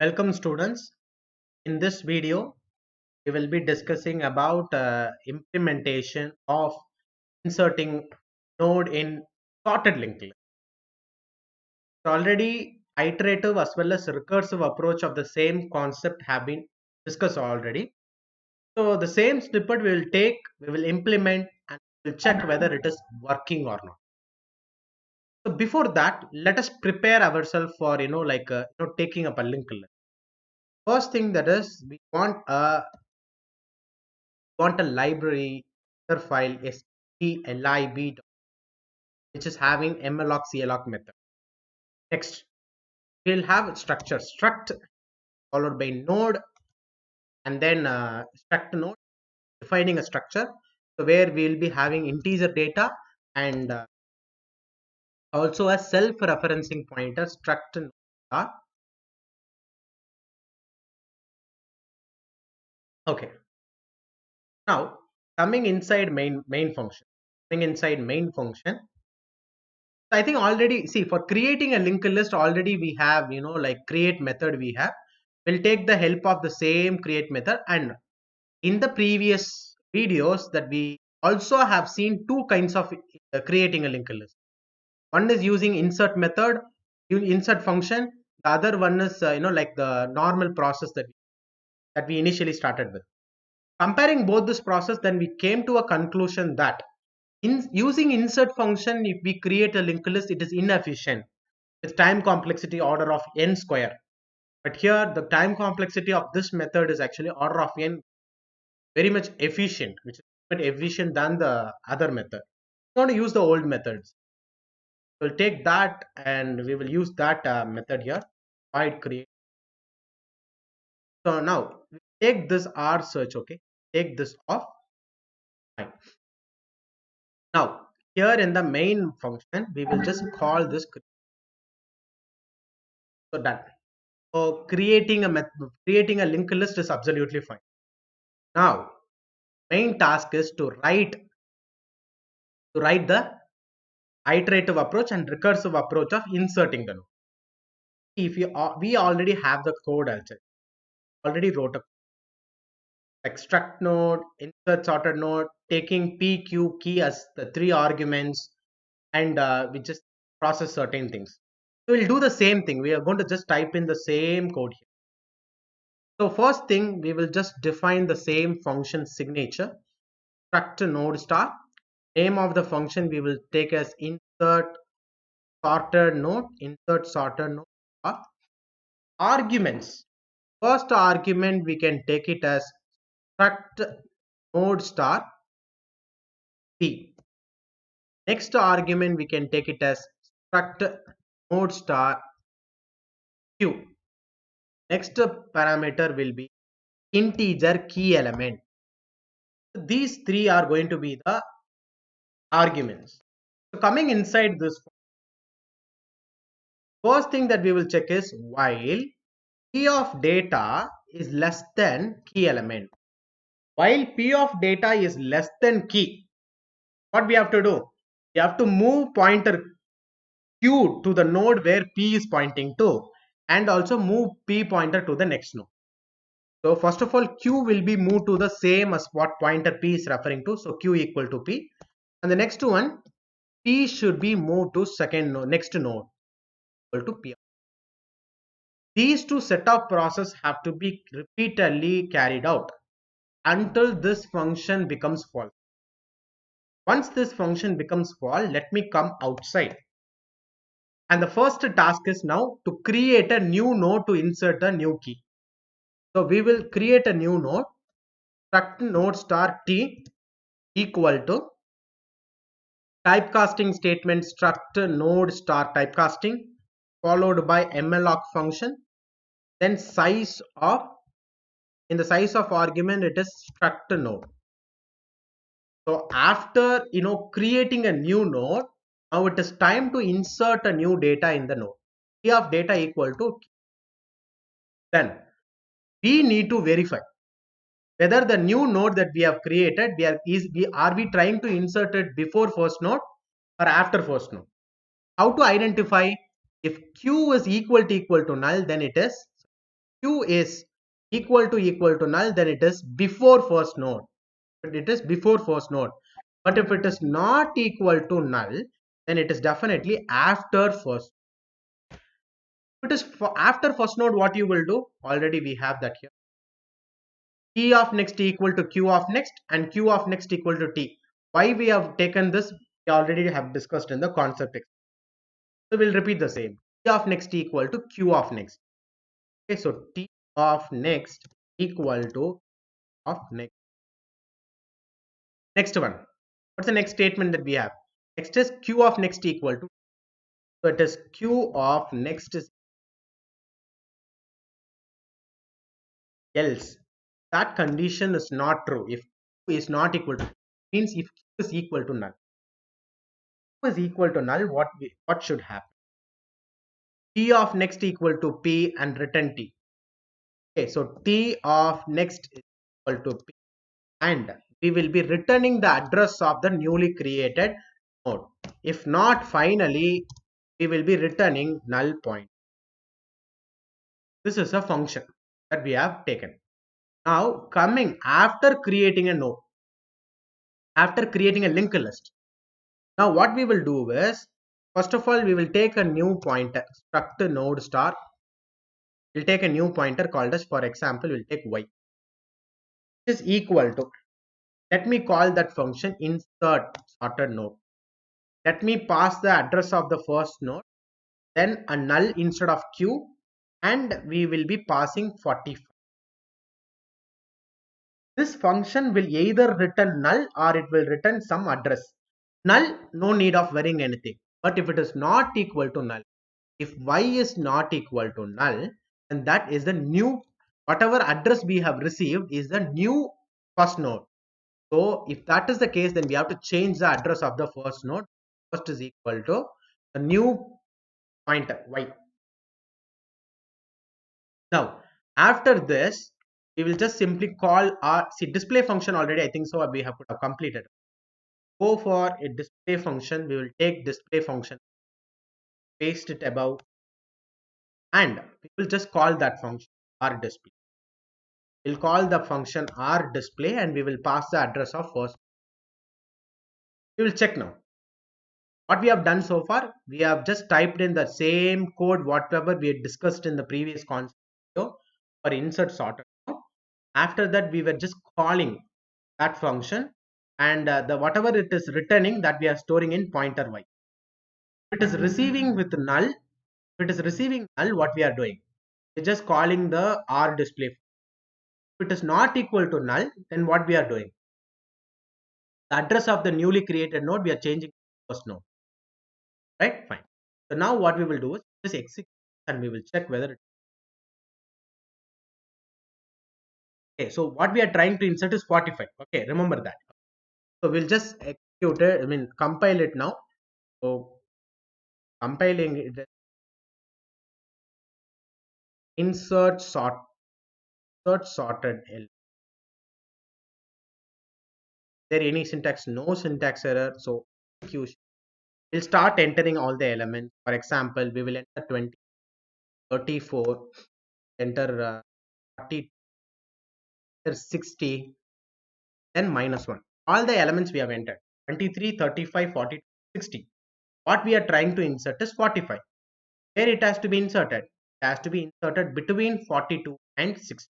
Welcome students. In this video, we will be discussing about implementation of inserting node in sorted linked list. Already iterative as well as recursive approach of the same concept have been discussed already. So the same snippet we will take, we will implement and we will check whether it is working or not. So before that, let us prepare ourselves for taking up a linked list. First thing that is we want a library file strlib which is having malloc cloc method. Next, we'll have structure struct followed by node and then struct node defining a structure. So where we'll be having integer data and also a self-referencing pointer struct node star. Okay, now coming inside main function. Coming inside main function, I think already see for creating a linked list already we have like create method we have. We'll take the help of the same create method, and in the previous videos that we also have seen two kinds of creating a linked list. One is using insert method, insert function. The other one is like the normal process that we initially started with. Comparing both this process, then we came to a conclusion that in using insert function, if we create a linked list, it is inefficient. It's time complexity order of n square. But here the time complexity of this method is actually order of n, very much efficient, which is much efficient than the other method. We want to use the old methods. We'll take that and we will use that method here. Void create. So now take this R search. Okay, take this off. Fine. Now here in the main function, we will just call this. So done. So creating a creating a linked list is absolutely fine. Now main task is to write the iterative approach and recursive approach of inserting the node. If you we already have the code also, already wrote a extract node, insert sorted node, taking p q key as the three arguments, and we just process certain things. So we'll do the same thing. We are going to just type in the same code here. So first thing, we will just define the same function signature, struct node star. Name of the function we will take as insert sorted node, star. Arguments. First argument we can take it as struct node star p. Next argument we can take it as struct node star q. Next parameter will be integer key element. These three are going to be the arguments. So coming inside this, first thing that we will check is while p of data is less than key element. While p of data is less than key, what we have to do? We have to move pointer q to the node where p is pointing to, and also move p pointer to the next node. So first of all, q will be moved to the same as what pointer p is referring to. So q equal to p, and the next one, p should be moved to second node, next node equal to p. These two set of process have to be repeatedly carried out until this function becomes false. Once this function becomes false, let me come outside. And the first task is now to create a new node to insert a new key. So we will create a new node, struct node star t equal to typecasting statement struct node star typecasting followed by malloc function, then size of, in the size of argument it is struct node. So after creating a new node, now it is time to insert a new data in the node. Key of data equal to key. Then we need to verify whether the new node that we have created, are we trying to insert it before first node or after first node. How to identify? If q is equal to null, then it is. Q is equal to null, then it is before first node. It is before first node. But if it is not equal to null, then it is definitely after first. If it is after first node, what you will do? Already we have that here. T of next equal to Q of next and Q of next equal to T. Why we have taken this? We already have discussed in the concept. So we'll repeat the same. T of next equal to Q of next. Okay, so T of next equal to of next. Next one. What's the next statement that we have? Next is Q of next equal to. So it is Q of next is else. That condition is not true. If Q is not equal to, means if Q is equal to null. Q is equal to null, what should happen? T of next equal to P and return T. Okay, so T of next is equal to P and we will be returning the address of the newly created node. If not, finally, we will be returning null point. This is a function that we have taken. Now, coming after creating a node, after creating a linked list. Now, what we will do is, first of all, we will take a new pointer, struct node star. We'll take a new pointer called as, for example, we'll take y. Is equal to, let me call that function insert sorted node. Let me pass the address of the first node, then a null instead of q, and we will be passing 45. This function will either return null or it will return some address. Null, no need of worrying anything. But if it is not equal to null, if y is not equal to null, then that is the new, whatever address we have received is the new first node. So if that is the case, then we have to change the address of the first node. First is equal to the new pointer y. Now, after this, we will just simply call our display function. Already I think so we have completed. Go for a display function. We will take display function, paste it above, and we will just call that function our display. We'll call the function our display and we will pass the address of first. We will check now. What we have done so far, we have just typed in the same code whatever we had discussed in the previous concept for insert sorter. After that, we were just calling that function and the whatever it is returning, that we are storing in pointer y. If it is receiving with null, if it is receiving null, what we are doing? We're just calling the R display. If it is not equal to null, then what we are doing? The address of the newly created node, we are changing to first node. Right? Fine. So now what we will do is just execute and we will check whether it. Okay, so what we are trying to insert is 45. Okay, remember that. So we'll just execute it, I mean compile it now. So compiling it, insert sorted L. There any syntax? No syntax error. So we'll start entering all the elements. For example, we will enter 20, 34, enter 40, enter 60, then -1. All the elements we have entered 23, 35, 40, 60. What we are trying to insert is 45. Where it has to be inserted? It has to be inserted between 42 and 60.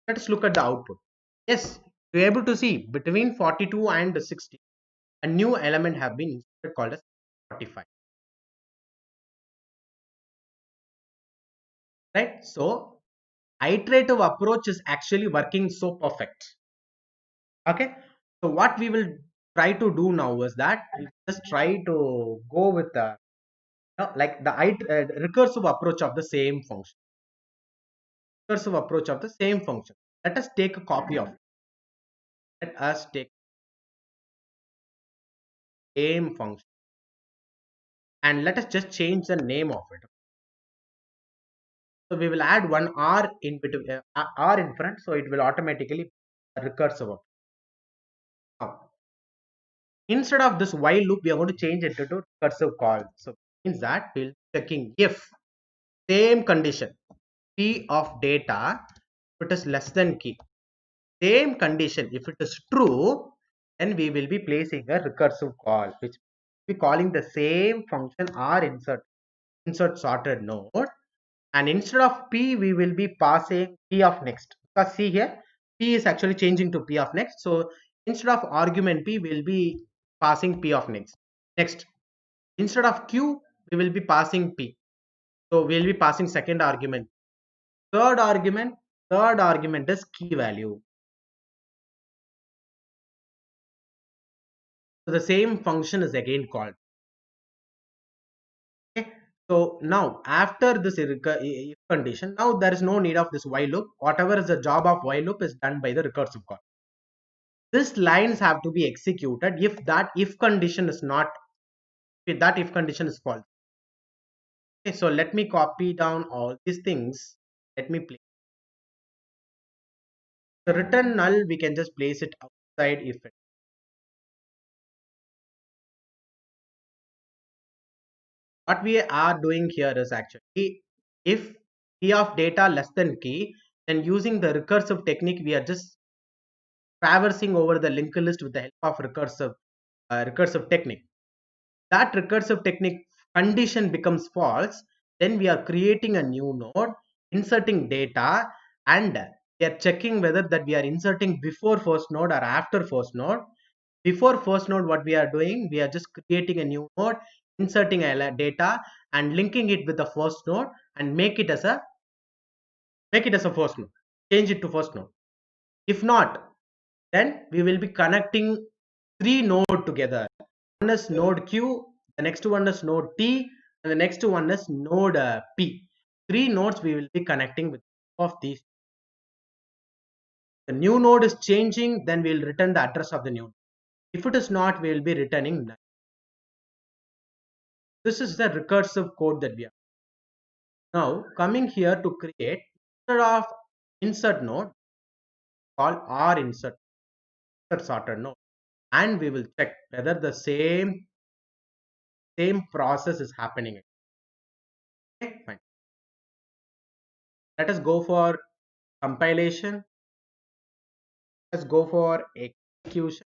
Let us look at the output. Yes, you're able to see between 42 and 60, a new element have been inserted called as 45. Right? So, iterative approach is actually working so perfect. Okay. So, what we will try to do now is that we just try to go with the like the recursive approach of the same function. Recursive approach of the same function. Let us take a copy of it. Let us take same function and let us just change the name of it. So we will add one R in between, R in front, so it will automatically recursive. Now, instead of this while loop, we are going to change it to recursive call. So it means that we'll checking if same condition. P of data, if it is less than key, same condition, if it is true, then we will be placing a recursive call, which we calling the same function R insert sorted node, and instead of P we will be passing P of next, because see here P is actually changing to P of next, so instead of argument P we will be passing P of next. Instead of Q we will be passing P, so we will be passing second argument. Third argument is key value. So the same function is again called. Okay. So now after this if condition, now there is no need of this while loop. Whatever is the job of while loop is done by the recursive call. These lines have to be executed if that if condition is not, if that if condition is false. Okay, so let me copy down all these things. Let me place the return null. We can just place it outside if it. What we are doing here is actually if key of data less than key, then using the recursive technique we are just traversing over the linked list with the help of recursive technique. That recursive technique condition becomes false, then we are creating a new node, inserting data, and we are checking whether that we are inserting before first node or after first node. Before first node, what we are doing, we are just creating a new node, inserting a data and linking it with the first node and make it as a first node, change it to first node. If not, then we will be connecting three nodes together. One is node Q, the next one is node T, and the next one is node P. Three nodes we will be connecting with of these. The new node is changing, then we will return the address of the new node. If it is not, we will be returning null. This is the recursive code that we have. Now coming here to create, instead of insert node, call R insert sorted node, and we will check whether the same process is happening. Okay, fine. Let us go for compilation. Let's go for execution.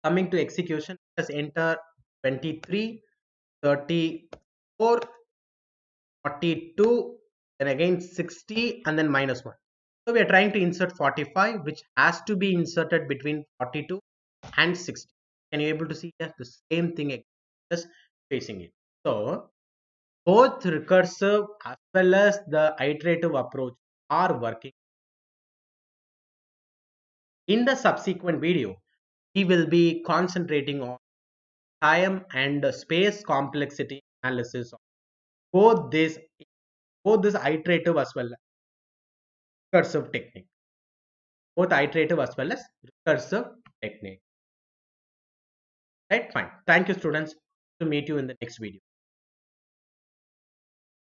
Coming to execution, let's enter 23, 34, 42, then again 60, and then -1. So we are trying to insert 45, which has to be inserted between 42 and 60. Can you able to see that the same thing just facing it? So both recursive as well as the iterative approach are working. In the subsequent video, we will be concentrating on time and space complexity analysis of both this iterative as well as recursive technique. Both iterative as well as recursive technique. Right, fine. Thank you, students. To meet you in the next video.